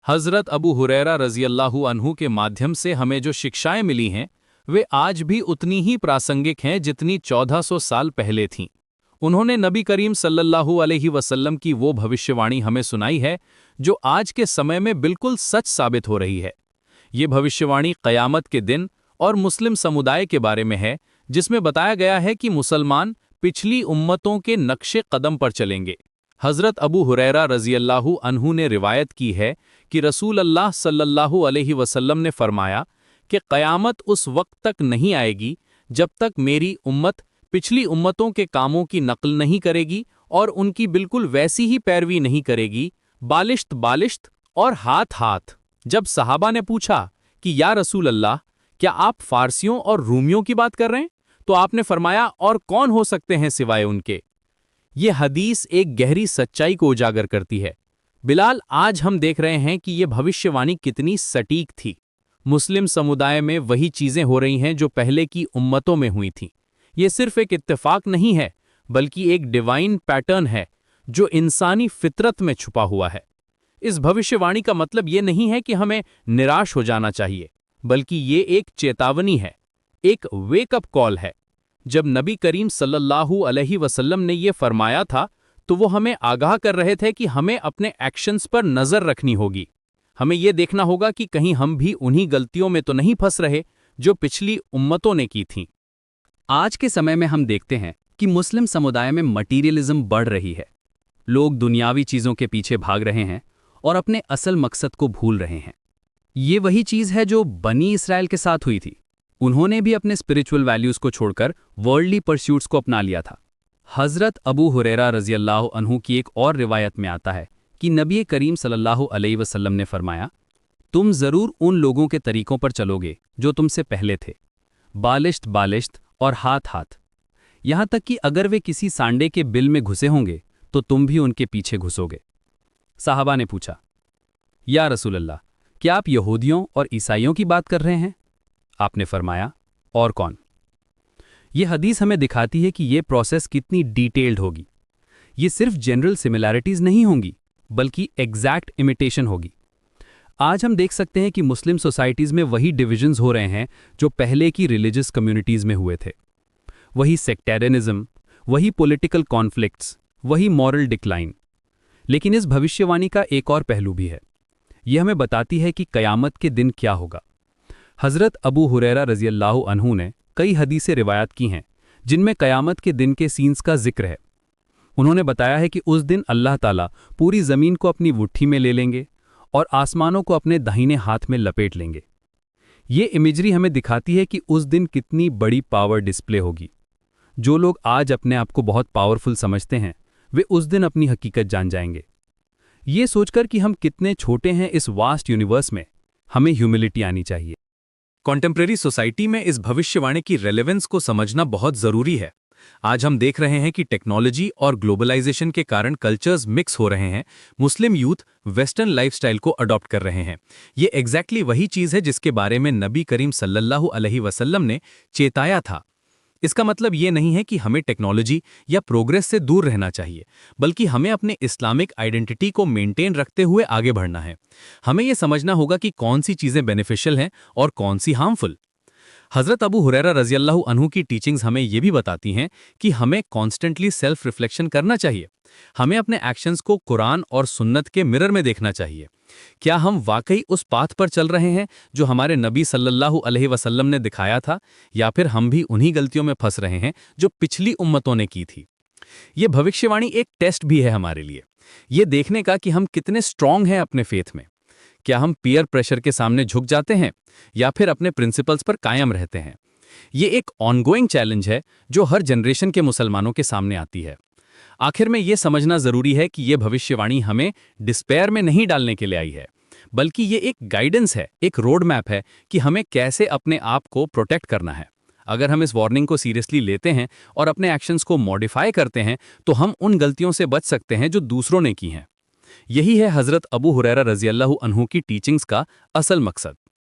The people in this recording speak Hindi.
हज़रत अबू हुरैरा रज़ियल्लाहु अन्हु के माध्यम से हमें जो शिक्षाएं मिली हैं, वे आज भी उतनी ही प्रासंगिक हैं जितनी 1400 साल पहले थीं। उन्होंने नबी करीम सल्लल्लाहु अलैहि वसल्लम की वो भविष्यवाणी हमें सुनाई है, जो आज के समय में बिल्कुल सच साबित हो रही है। ये भविष्यवाणी क़यामत के दिन और मुस्लिम समुदाय के बारे में है, जिसमें बताया गया है कि मुसलमान पिछली उम्मतों के नक्शे कदम पर चलेंगे। हज़रत अबू हुरैरा रज़ियल्लाहु अन्हु ने रिवायत की है कि रसूल अल्लाह सल्लल्लाहु अलैहि वसल्लम ने फरमाया कि क़यामत उस वक्त तक नहीं आएगी जब तक मेरी उम्मत पिछली उम्मतों के कामों की नकल नहीं करेगी और उनकी बिल्कुल वैसी ही पैरवी नहीं करेगी, बालिश्त बालिश्त और हाथ हाथ। जब सहाबा ने पूछा कि या रसूल अल्लाह, क्या आप फारसियों और रूमियों की बात कर रहे हैं? तो आपने फरमाया, और कौन हो सकते हैं सिवाय उनके। ये हदीस एक गहरी सच्चाई को उजागर करती है। बिलाल, आज हम देख रहे हैं कि ये भविष्यवाणी कितनी सटीक थी। मुस्लिम समुदाय में वही चीजें हो रही हैं जो पहले की उम्मतों में हुई थीं। ये सिर्फ एक इत्तेफाक नहीं है, बल्कि एक डिवाइन पैटर्न है जो इंसानी फितरत में छुपा हुआ है। इस भविष्यवाणी का मतलब ये नहीं है कि हमें निराश हो जाना चाहिए, बल्कि ये एक चेतावनी है, एक वेकअप कॉल है। जब नबी करीम सल्लल्लाहु अलैहि वसल्लम ने ये फरमाया था, तो वो हमें आगाह कर रहे थे कि हमें अपने एक्शंस पर नजर रखनी होगी। हमें ये देखना होगा कि कहीं हम भी उन्हीं गलतियों में तो नहीं फंस रहे जो पिछली उम्मतों ने की थीं। आज के समय में हम देखते हैं कि मुस्लिम समुदाय में मटीरियलिज्म बढ़ रही है। लोग दुनियावी चीजों के पीछे भाग रहे हैं और अपने असल मकसद को भूल रहे हैं। ये वही चीज है जो बनी इसराइल के साथ हुई थी। उन्होंने भी अपने स्पिरिचुअल वैल्यूज को छोड़कर वर्ल्डली परस्यूट्स को अपना लिया था। हज़रत अबू हुरैरा रज़ियल्लाहु अन्हु की एक और रिवायत में आता है कि नबी करीम सल्लल्लाहु अलैहि वसल्लम ने फरमाया, तुम जरूर उन लोगों के तरीकों पर चलोगे जो तुमसे पहले थे, बालिश्त बालिश्त और हाथ हाथ। यहां तक कि अगर वे किसी सांडे के बिल में घुसे होंगे तो तुम भी उनके पीछे घुसोगे। साहबा ने पूछा, या रसूल अल्लाह, क्या आप यहूदियों और ईसाइयों की बात कर रहे हैं? आपने फरमाया, और कौन? यह हदीस हमें दिखाती है कि यह प्रोसेस कितनी डिटेल्ड होगी। ये सिर्फ जनरल सिमिलैरिटीज नहीं होंगी, बल्कि एग्जैक्ट इमिटेशन होगी। आज हम देख सकते हैं कि मुस्लिम सोसाइटीज में वही डिविजन्स हो रहे हैं जो पहले की रिलीजियस कम्युनिटीज में हुए थे। वही सेक्टेरियनिज्म, वही पॉलिटिकल कॉन्फ्लिक्ट्स, वही मॉरल डिक्लाइन। लेकिन इस भविष्यवाणी का एक और पहलू भी है। यह हमें बताती है कि कयामत के दिन क्या होगा। हज़रत अबू हुरैरा रज़ियल्लाहु अन्हु ने कई हदीसें रिवायत की हैं जिनमें कयामत के दिन के सीन्स का जिक्र है। उन्होंने बताया है कि उस दिन अल्लाह ताला पूरी ज़मीन को अपनी मुट्ठी में ले लेंगे और आसमानों को अपने दाहिने हाथ में लपेट लेंगे। ये इमेजरी हमें दिखाती है कि उस दिन कितनी बड़ी पावर डिस्प्ले होगी। जो लोग आज अपने आप को बहुत पावरफुल समझते हैं, वे उस दिन अपनी हकीकत जान जाएंगे। ये सोचकर कि हम कितने छोटे हैं इस वास्ट यूनिवर्स में, हमें ह्यूमिलिटी आनी चाहिए। कॉन्टेम्प्रेरी सोसाइटी में इस भविष्यवाणी की रेलेवेंस को समझना बहुत जरूरी है। आज हम देख रहे हैं कि टेक्नोलॉजी और ग्लोबलाइजेशन के कारण कल्चर्स मिक्स हो रहे हैं। मुस्लिम यूथ वेस्टर्न लाइफस्टाइल को अडॉप्ट कर रहे हैं। ये एग्जैक्टली वही चीज है जिसके बारे में नबी करीम सल्लल्लाहु अलैहि वसल्लम ने चेताया था। इसका मतलब ये नहीं है कि हमें टेक्नोलॉजी या प्रोग्रेस से दूर रहना चाहिए, बल्कि हमें अपने इस्लामिक आइडेंटिटी को मेंटेन रखते हुए आगे बढ़ना है। हमें यह समझना होगा कि कौन सी चीजें बेनिफिशियल हैं और कौन सी हार्मफुल। हज़रत अबू हुरैरा रज़ियल्लाहु अन्हु की टीचिंग्स हमें यह भी बताती हैं कि हमें कॉन्स्टेंटली सेल्फ रिफ्लेक्शन करना चाहिए। हमें अपने एक्शंस को कुरान और सुन्नत के मिरर में देखना चाहिए। क्या हम वाकई उस पाथ पर चल रहे हैं जो हमारे नबी सल्लल्लाहु अलैहि वसल्लम ने दिखाया था, या फिर हम भी उन्हीं गलतियों में फंस रहे हैं जो पिछली उम्मतों ने की थी। ये भविष्यवाणी एक टेस्ट भी है हमारे लिए, ये देखने का कि हम कितने स्ट्रांग हैं अपने फेथ में। क्या हम पीयर प्रेशर के सामने झुक जाते हैं या फिर अपने प्रिंसिपल्स पर कायम रहते हैं। ये एक ऑनगोइंग चैलेंज है जो हर जनरेशन के मुसलमानों के सामने आती है। आखिर में यह समझना जरूरी है कि यह भविष्यवाणी हमें डिस्पेयर में नहीं डालने के लिए आई है, बल्कि ये एक गाइडेंस है, एक रोड मैप है कि हमें कैसे अपने आप को प्रोटेक्ट करना है। अगर हम इस वार्निंग को सीरियसली लेते हैं और अपने एक्शंस को मॉडिफाई करते हैं, तो हम उन गलतियों से बच सकते हैं जो दूसरों ने की हैं। यही है हज़रत अबू हुरैरा रज़ियल्लाहु अन्हु की टीचिंग्स का असल मकसद।